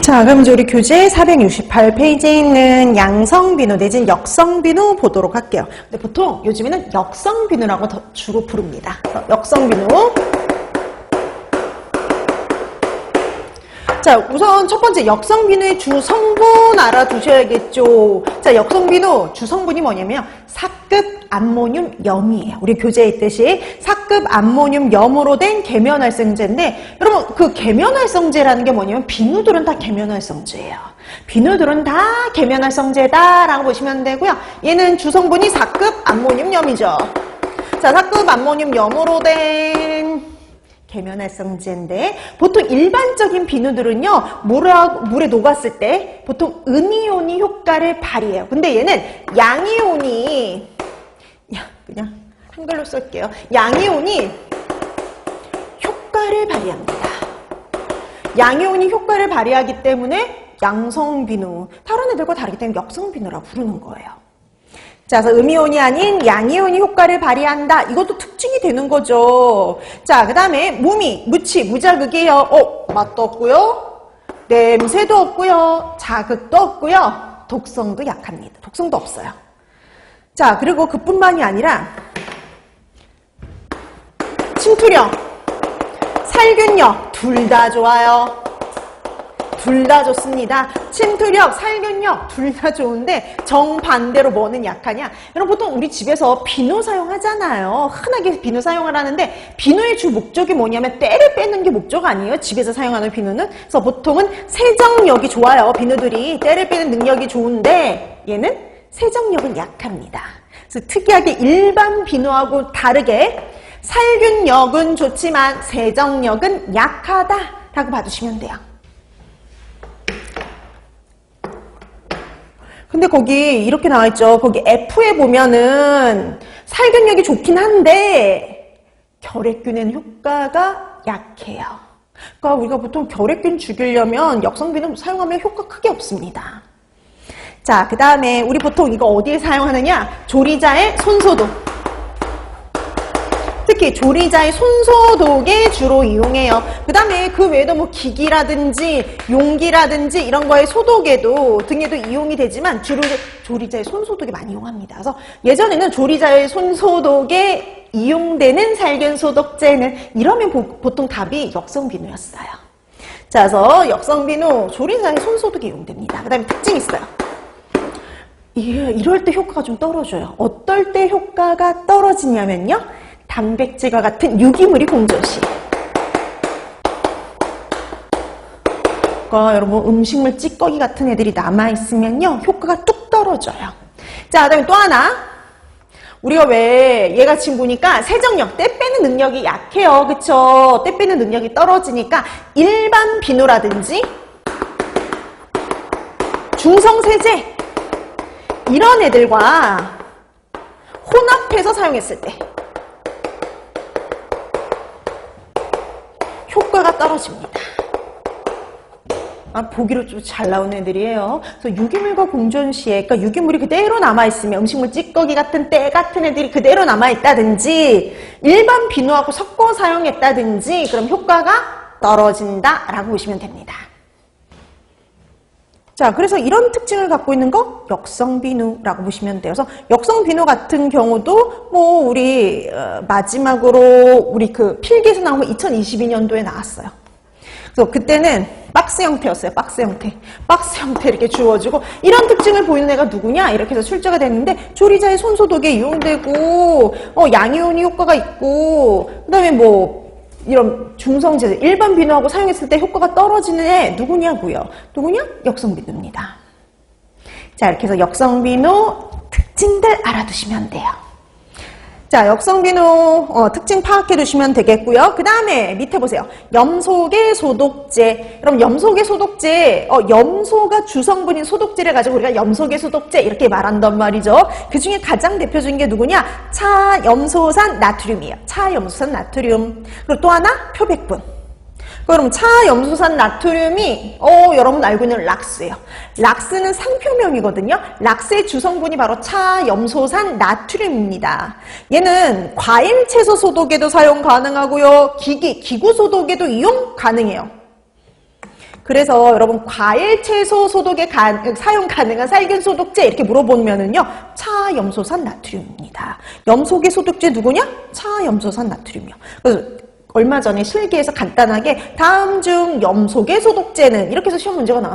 자, 그럼 이제 우리 교재 468페이지에 있는 양성비누 내지는 역성비누 보도록 할게요. 근데 보통 요즘에는 역성비누라고 더 주로 부릅니다. 역성비누. 자, 우선 첫 번째 역성비누의 주성분 알아두셔야겠죠. 자, 역성비누 주성분이 뭐냐면 사급 암모늄염이에요. 우리 교재에 있듯이 사급 암모늄염으로 된 계면활성제인데, 여러분 그 계면활성제라는 게 뭐냐면 비누들은 다 계면활성제예요. 비누들은 다 계면활성제다라고 보시면 되고요. 얘는 주성분이 사급 암모늄염이죠. 자, 사급 암모늄염으로 된 계면활성제인데, 보통 일반적인 비누들은요 물에 녹았을 때 보통 음이온이 효과를 발휘해요. 근데 얘는 양이온이, 그냥 한글로 쓸게요. 양이온이 효과를 발휘합니다. 양이온이 효과를 발휘하기 때문에 양성비누, 다른 애들과 다르기 때문에 역성비누라고 부르는 거예요. 자, 그래서 음이온이 아닌 양이온이 효과를 발휘한다. 이것도 특징이 되는 거죠. 자, 그 다음에 무자극이에요. 맛도 없고요. 냄새도 없고요. 자극도 없고요. 독성도 약합니다. 독성도 없어요. 자, 그리고 그뿐만이 아니라 침투력, 살균력 둘 다 좋아요. 둘 다 좋습니다. 침투력, 살균력 둘 다 좋은데 정반대로 뭐는 약하냐? 여러분 보통 우리 집에서 비누 사용하잖아요. 흔하게 비누 사용을 하는데 비누의 주 목적이 뭐냐면 때를 빼는 게 목적 아니에요. 집에서 사용하는 비누는. 그래서 보통은 세정력이 좋아요. 비누들이 때를 빼는 능력이 좋은데 얘는 세정력은 약합니다. 그래서 특이하게 일반 비누하고 다르게 살균력은 좋지만 세정력은 약하다라고 봐주시면 돼요. 근데 거기 이렇게 나와있죠. 거기 F에 보면은 살균력이 좋긴 한데 결핵균에는 효과가 약해요. 그러니까 우리가 보통 결핵균 죽이려면 역성비누 사용하면 효과 크게 없습니다. 자, 그 다음에 우리 보통 이거 어디에 사용하느냐? 조리자의 손소독. 특히 조리자의 손소독에 주로 이용해요. 그 다음에 그 외에도 뭐 기기라든지 용기라든지 이런 거의 소독에도 등에도 이용이 되지만 주로 조리자의 손소독에 많이 이용합니다. 그래서 예전에는 조리자의 손소독에 이용되는 살균소독제는 이러면 보통 답이 역성비누였어요. 자, 그래서 역성비누 조리자의 손소독에 이용됩니다. 그 다음에 특징이 있어요. 이럴 때 효과가 좀 떨어져요. 어떨 때 효과가 떨어지냐면요, 단백질과 같은 유기물이 공존 시. 그러니까 여러분 음식물 찌꺼기 같은 애들이 남아있으면요 효과가 뚝 떨어져요. 자, 그 다음에 또 하나, 우리가 왜 얘가 지금 보니까 세정력, 때 빼는 능력이 약해요. 그쵸? 때 빼는 능력이 떨어지니까 일반 비누라든지 중성세제 이런 애들과 혼합해서 사용했을 때 효과가 떨어집니다. 보기로 좀 잘 나오는 애들이에요. 그래서 유기물과 공존 시에, 그러니까 유기물이 그대로 남아있으면, 음식물 찌꺼기 같은 때 같은 애들이 그대로 남아있다든지 일반 비누하고 섞어 사용했다든지 그럼 효과가 떨어진다라고 보시면 됩니다. 자, 그래서 이런 특징을 갖고 있는 거 역성비누라고 보시면 돼요. 그래서 역성비누 같은 경우도 뭐 우리 마지막으로 우리 그 필기에서 나온 거 2022년도에 나왔어요. 그래서 그때는 박스 형태였어요. 박스 형태. 박스 형태 이렇게 주어지고 이런 특징을 보이는 애가 누구냐? 이렇게 해서 출제가 됐는데 조리자의 손소독에 이용되고 양이온이 효과가 있고 그다음에 뭐 이런 중성제제, 일반 비누하고 사용했을 때 효과가 떨어지는 애 누구냐고요? 누구냐? 역성비누입니다. 자, 이렇게 해서 역성비누 특징들 알아두시면 돼요. 자, 역성비누 특징 파악해 두시면 되겠고요. 그 다음에 밑에 보세요. 염소계 소독제. 그럼 염소계 소독제, 염소가 주성분인 소독제를 가지고 우리가 염소계 소독제 이렇게 말한단 말이죠. 그 중에 가장 대표적인 게 누구냐? 차염소산 나트륨이에요. 차염소산 나트륨. 그리고 또 하나 표백분. 그럼 차염소산 나트륨이 여러분 알고 있는 락스예요. 락스는 상표명이거든요. 락스의 주성분이 바로 차염소산 나트륨입니다. 얘는 과일 채소 소독에도 사용 가능하고요. 기구 소독에도 이용 가능해요. 그래서 여러분 과일, 채소 소독에 사용 가능한 살균 소독제 이렇게 물어보면은요. 차염소산 나트륨입니다. 염소계 소독제 누구냐? 차염소산 나트륨이요. 그래서 얼마 전에 실기에서 간단하게 다음 중 염소계 소독제는 이렇게 해서 시험 문제가 나왔어요.